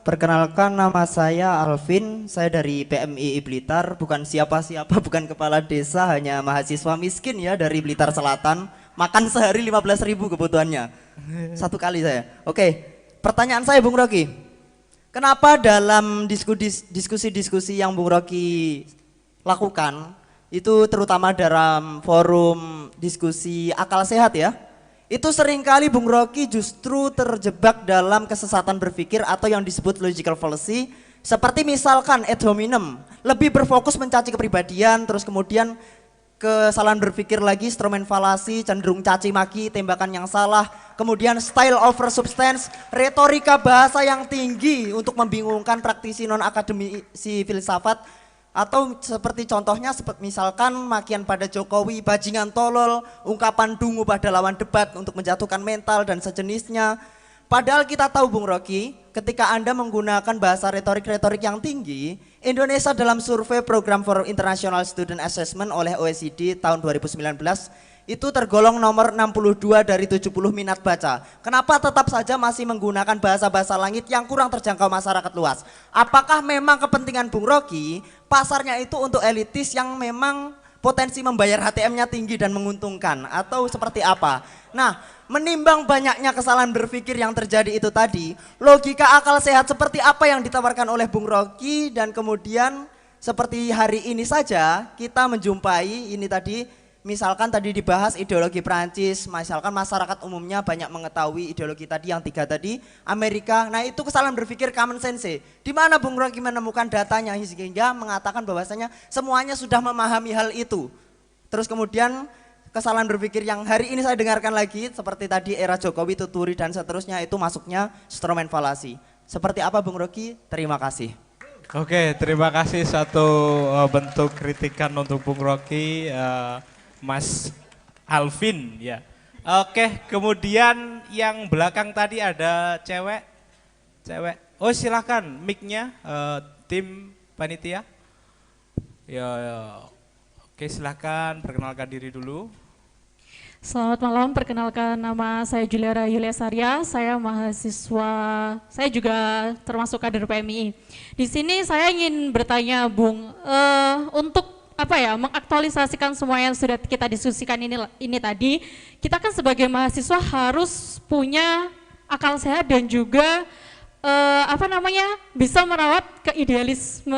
Perkenalkan, nama saya Alvin, saya dari PMII Blitar, bukan siapa-siapa, bukan kepala desa, hanya mahasiswa miskin ya dari Blitar Selatan. Makan sehari 15.000 kebutuhannya. Satu kali saya. Oke, pertanyaan saya Bung Rocky. Kenapa dalam diskusi-diskusi yang Bung Rocky lakukan, itu terutama dalam forum diskusi akal sehat ya, itu seringkali Bung Rocky justru terjebak dalam kesesatan berpikir atau yang disebut logical fallacy, seperti misalkan ad hominem, lebih berfokus mencaci kepribadian, terus kemudian kesalahan berpikir lagi, stromen falasi, cenderung caci maki, tembakan yang salah, kemudian style over substance, retorika bahasa yang tinggi untuk membingungkan praktisi non akademisi filsafat, atau seperti contohnya misalkan makian pada Jokowi, bajingan tolol, ungkapan dungu pada lawan debat untuk menjatuhkan mental dan sejenisnya. Padahal kita tahu Bung Rocky, ketika Anda menggunakan bahasa retorik-retorik yang tinggi, Indonesia dalam survei Program for International Student Assessment oleh OECD tahun 2019 itu tergolong nomor 62 dari 70 minat baca. Kenapa tetap saja masih menggunakan bahasa-bahasa langit yang kurang terjangkau masyarakat luas? Apakah memang kepentingan Bung Rocky pasarnya itu untuk elitis yang memang potensi membayar HTM-nya tinggi dan menguntungkan, atau seperti apa? Nah, menimbang banyaknya kesalahan berpikir yang terjadi itu tadi, logika akal sehat seperti apa yang ditawarkan oleh Bung Rocky, dan kemudian seperti hari ini saja kita menjumpai ini tadi. Misalkan tadi dibahas ideologi Prancis, misalkan masyarakat umumnya banyak mengetahui ideologi tadi yang tiga tadi, Amerika. Nah itu kesalahan berpikir common sense. Di mana Bung Rocky menemukan datanya sehingga mengatakan bahwasanya semuanya sudah memahami hal itu. Terus kemudian kesalahan berpikir yang hari ini saya dengarkan lagi seperti tadi era Jokowi, Tuturi dan seterusnya itu masuknya stromen falasi. Seperti apa Bung Rocky? Terima kasih. Oke, terima kasih satu bentuk kritikan untuk Bung Rocky. Mas Alvin ya. Oke, kemudian yang belakang tadi ada cewek. Oh silahkan mic-nya tim panitia. Ya. Oke silahkan perkenalkan diri dulu. Selamat malam, perkenalkan nama saya Juliara Yulia Sarya, saya mahasiswa, saya juga termasuk kader PMI. Di sini saya ingin bertanya Bung, untuk mengaktualisasikan semua yang sudah kita diskusikan ini tadi, kita kan sebagai mahasiswa harus punya akal sehat dan juga bisa merawat keidealisme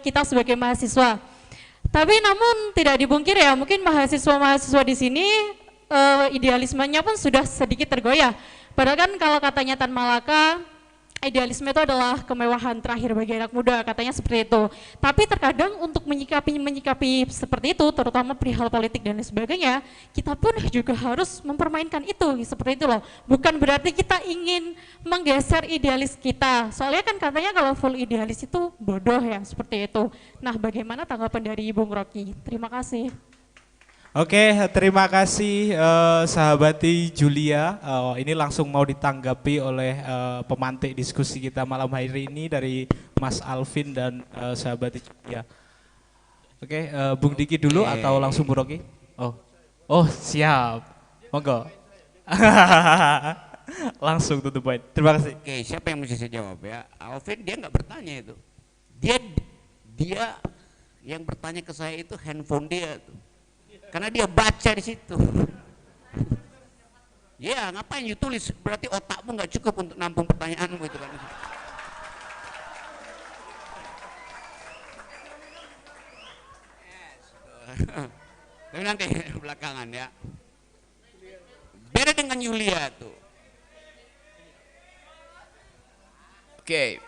kita sebagai mahasiswa. Tapi namun tidak dipungkiri ya, mungkin mahasiswa-mahasiswa di sini idealismenya pun sudah sedikit tergoyah. Padahal kan kalau katanya Tan Malaka, idealisme itu adalah kemewahan terakhir bagi anak muda, katanya seperti itu. Tapi terkadang untuk menyikapi seperti itu, terutama perihal politik dan lain sebagainya, kita pun juga harus mempermainkan itu, seperti itu loh. Bukan berarti kita ingin menggeser idealis kita. Soalnya kan katanya kalau full idealis itu bodoh ya, seperti itu. Nah, bagaimana tanggapan dari Bung Rocky? Terima kasih. Oke, terima kasih sahabati Julia. Ini langsung mau ditanggapi oleh pemantik diskusi kita malam hari ini dari Mas Alvin dan sahabati Julia. Oke, Bung Diki dulu atau langsung Bung Rocky? Oh siap, monggo. Langsung tutup poin. Terima kasih. Oke, siapa yang mesti saya jawab ya? Alvin dia nggak bertanya itu. Dia yang bertanya ke saya itu handphone dia tuh. Karena dia baca di situ. Ya, ngapain you tulis? Berarti otakmu nggak cukup untuk nampung pertanyaanmu itu kan. Tapi nanti belakangan ya. Beda dengan Yulia tuh. Oke.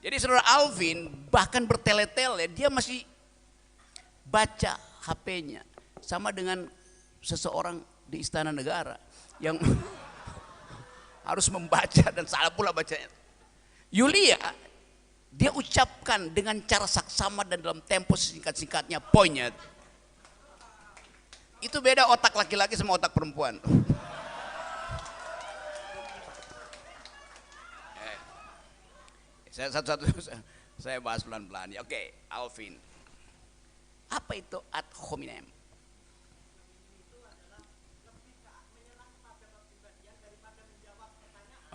Jadi saudara Alvin bahkan bertele-tele dia masih baca HP-nya sama dengan seseorang di Istana Negara yang harus membaca dan salah pula bacanya. Yulia dia ucapkan dengan cara saksama dan dalam tempo singkat-singkatnya poinnya. Itu beda otak laki-laki sama otak perempuan. Saya satu-satu saya bahas pelan-pelan ya. Oke, Alvin. Apa itu ad hominem?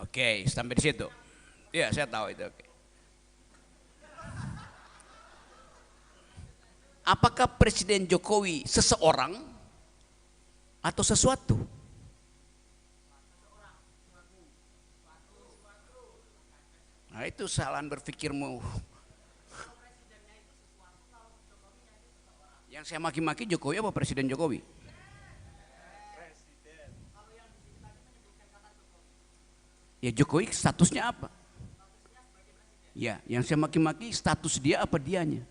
Oke, sampai di situ. Ya, saya tahu itu. Oke. Apakah Presiden Jokowi seseorang atau sesuatu? Nah, itu kesalahan berpikirmu. Yang saya maki-maki Jokowi apa Presiden Jokowi? Ya Jokowi statusnya apa? Ya, yang saya maki-maki status dia apa dianya?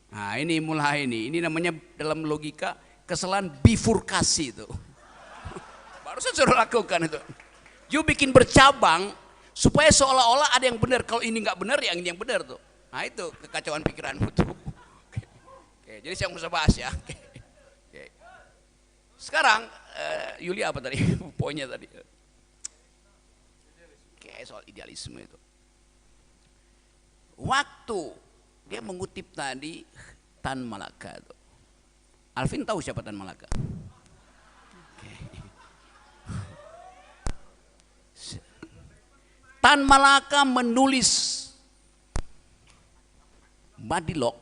Nah ini mulai ini namanya dalam logika kesalahan bifurkasi itu. Barusan suruh lakukan itu. You bikin bercabang supaya seolah-olah ada yang benar. Kalau ini nggak benar, yang ini yang benar tuh. Nah itu kekacauan pikiranmu tuh. Oke, jadi saya usah bahas ya. Oke. Sekarang Yuli apa tadi? Poinnya tadi. Soal idealisme itu. Waktu dia mengutip tadi Tan Malaka itu. Alvin tahu siapa Tan Malaka? Tan Malaka menulis Madilog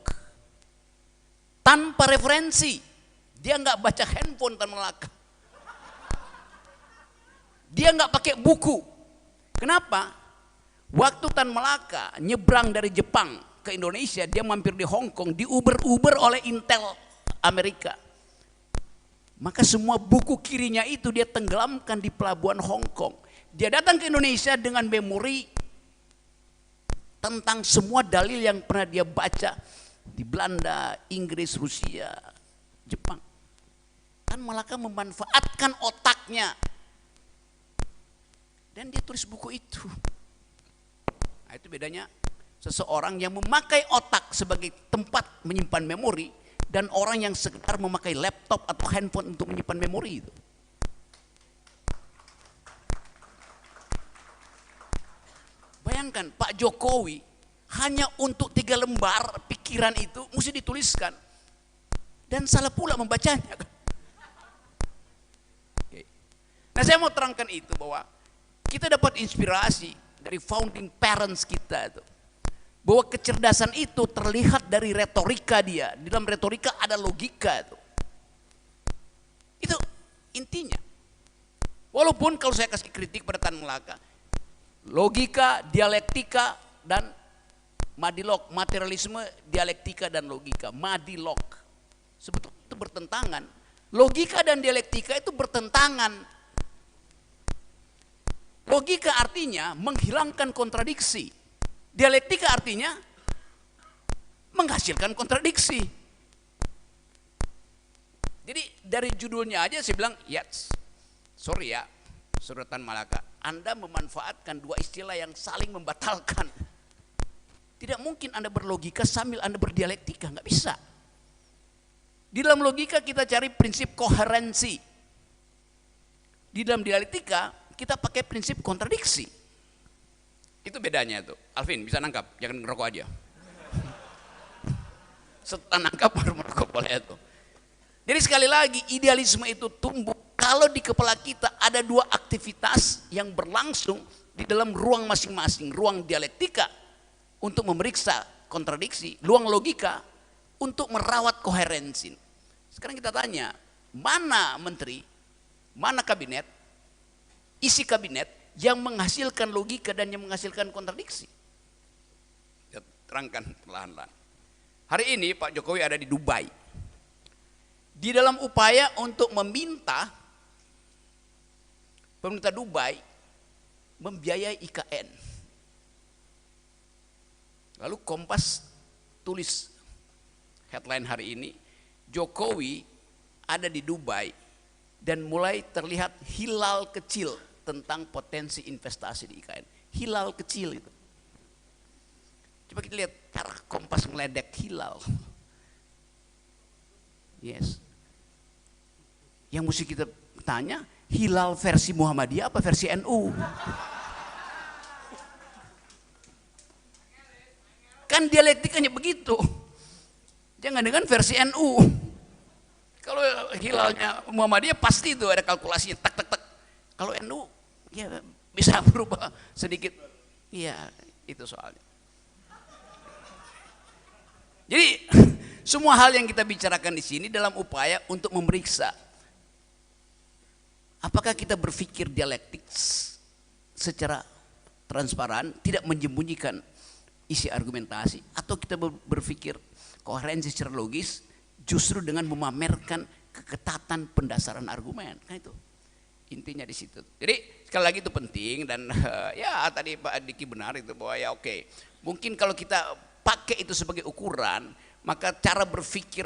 tanpa referensi. Dia nggak baca handphone Tan Malaka. Dia nggak pakai buku. Kenapa? Waktu Tan Malaka nyebrang dari Jepang ke Indonesia, dia mampir di Hong Kong, di Uber oleh Intel Amerika. Maka semua buku kirinya itu dia tenggelamkan di pelabuhan Hong Kong. Dia datang ke Indonesia dengan memori tentang semua dalil yang pernah dia baca di Belanda, Inggris, Rusia, Jepang. Tan Malaka memanfaatkan otaknya. Dan dia tulis buku itu. Nah, itu bedanya seseorang yang memakai otak sebagai tempat menyimpan memori dan orang yang sekedar memakai laptop atau handphone untuk menyimpan memori itu. Bayangkan Pak Jokowi hanya untuk 3 lembar pikiran itu mesti dituliskan dan salah pula membacanya. Nah saya mau terangkan itu bahwa kita dapat inspirasi dari founding parents kita itu. Bahwa kecerdasan itu terlihat dari retorika dia. Di dalam retorika ada logika itu. Itu intinya. Walaupun kalau saya kasih kritik pada Tan Malaka, logika, dialektika, dan madilog, materialisme, dialektika, dan logika. Madilog. Sebetulnya itu bertentangan. Logika dan dialektika itu bertentangan. Logika artinya menghilangkan kontradiksi. Dialektika artinya menghasilkan kontradiksi. Jadi dari judulnya aja saya bilang, yes, sorry ya, Saudara Tan Malaka, Anda memanfaatkan 2 istilah yang saling membatalkan. Tidak mungkin Anda berlogika sambil Anda berdialektika, nggak bisa. Di dalam logika kita cari prinsip koherensi. Di dalam dialektika kita pakai prinsip kontradiksi. Itu bedanya tuh. Alvin bisa nangkap, jangan ngerokok aja. Setelah nangkap baru merokok boleh itu. Jadi sekali lagi idealisme itu tumbuh kalau di kepala kita ada 2 aktivitas yang berlangsung di dalam ruang masing-masing. Ruang dialektika untuk memeriksa kontradiksi, ruang logika untuk merawat koherensi. Sekarang kita tanya, mana menteri, mana kabinet, isi kabinet yang menghasilkan logika dan yang menghasilkan kontradiksi? Ya, terangkan perlahan-lahan. Hari ini Pak Jokowi ada di Dubai. Di dalam upaya untuk meminta pemerintah Dubai membiayai IKN. Lalu Kompas tulis headline hari ini, Jokowi ada di Dubai dan mulai terlihat hilal kecil tentang potensi investasi di IKN. Hilal kecil itu. Coba kita lihat cara Kompas meledek hilal. Yes. Yang mesti kita tanya, hilal versi Muhammadiyah apa versi NU? Kan dialektikanya begitu. Jangan dengan versi NU. Kalau hilalnya Muhammadiyah pasti itu ada kalkulasinya tak tak tak. Kalau NU ya bisa berubah sedikit. Iya, itu soalnya. Jadi semua hal yang kita bicarakan di sini dalam upaya untuk memeriksa apakah kita berpikir dialektik secara transparan, tidak menyembunyikan isi argumentasi, atau kita berpikir koherensi secara logis justru dengan memamerkan keketatan pendasaran argumen. Kan itu intinya di situ. Jadi sekali lagi itu penting, dan ya tadi Pak Diki benar itu bahwa ya oke, mungkin kalau kita pakai itu sebagai ukuran, maka cara berpikir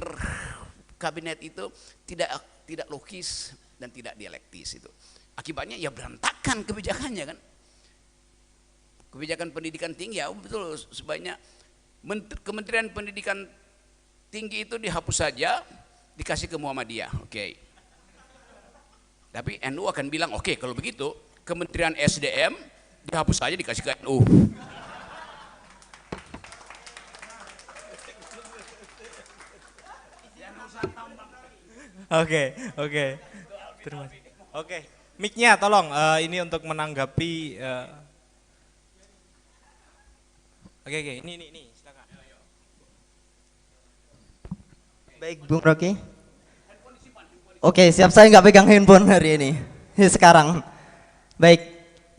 kabinet itu tidak logis dan tidak dialektis itu. Akibatnya ya berantakan kebijakannya kan. Kebijakan pendidikan tinggi ya betul, sebanyak Kementerian Pendidikan Tinggi itu dihapus saja, dikasih ke Muhammadiyah. Oke. Tapi NU akan bilang oke, kalau begitu Kementerian SDM dihapus saja, dikasih ke NU. Oke. Terima kasih. Oke, mic-nya tolong ini untuk menanggapi. Oke, ini silakan. Baik, Bung Rocky. Oke, siap, saya nggak pegang handphone hari ini. Sekarang. Baik,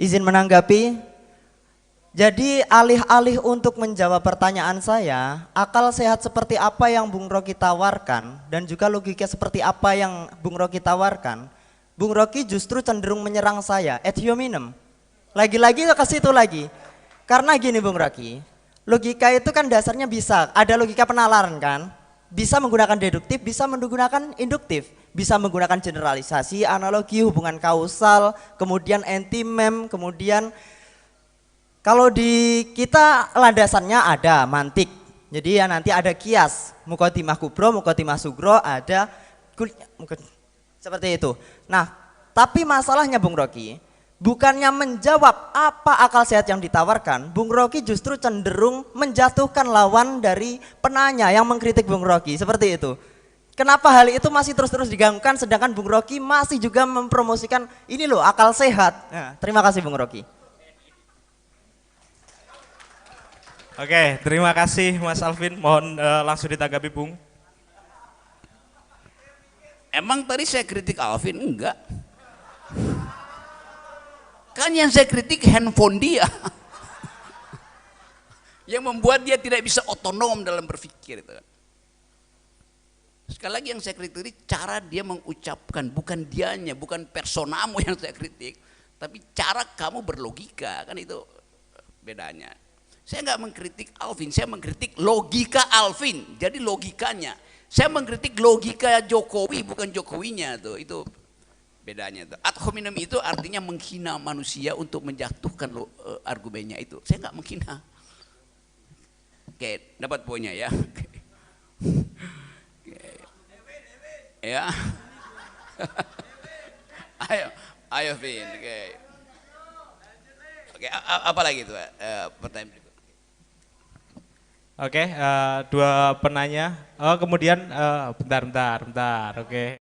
izin menanggapi. Jadi alih-alih untuk menjawab pertanyaan saya, akal sehat seperti apa yang Bung Rocky tawarkan dan juga logika seperti apa yang Bung Rocky tawarkan, Bung Rocky justru cenderung menyerang saya ad hominem. Lagi-lagi ke situ lagi. Karena gini Bung Rocky, logika itu kan dasarnya bisa, ada logika penalaran kan? Bisa menggunakan deduktif, bisa menggunakan induktif, bisa menggunakan generalisasi, analogi, hubungan kausal, kemudian anti-mem, kemudian kalau di kita landasannya ada mantik. Jadi ya nanti ada kias, mukotimah kubro, mukotimah sugro, ada seperti itu. Nah, tapi masalahnya Bung Rocky, bukannya menjawab apa akal sehat yang ditawarkan, Bung Rocky justru cenderung menjatuhkan lawan dari penanya yang mengkritik Bung Rocky, seperti itu. Kenapa hal itu masih terus-terus diganggukan sedangkan Bung Rocky masih juga mempromosikan ini loh akal sehat. Nah, terima kasih Bung Rocky. Oke, terima kasih Mas Alvin. Mohon langsung ditanggapi Bung. Emang tadi saya kritik Alvin? Enggak. Kan yang saya kritik handphone dia. Yang membuat dia tidak bisa otonom dalam berpikir. Sekali lagi yang saya kritik cara dia mengucapkan, bukan dianya, bukan personamu yang saya kritik, tapi cara kamu berlogika, kan itu bedanya. Saya nggak mengkritik Alvin, saya mengkritik logika Alvin. Jadi logikanya. Saya mengkritik logika Jokowi, bukan Jokowinya tuh. Itu bedanya tuh. Ad hominem itu artinya menghina manusia untuk menjatuhkan argumennya itu. Saya nggak menghina. Oke, dapat poinnya ya. Oke. Ya. Ayo Vin. Oke, apa lagi tuh pertanyaan berikut? Oke, dua penanya. Oh, kemudian bentar. Oke.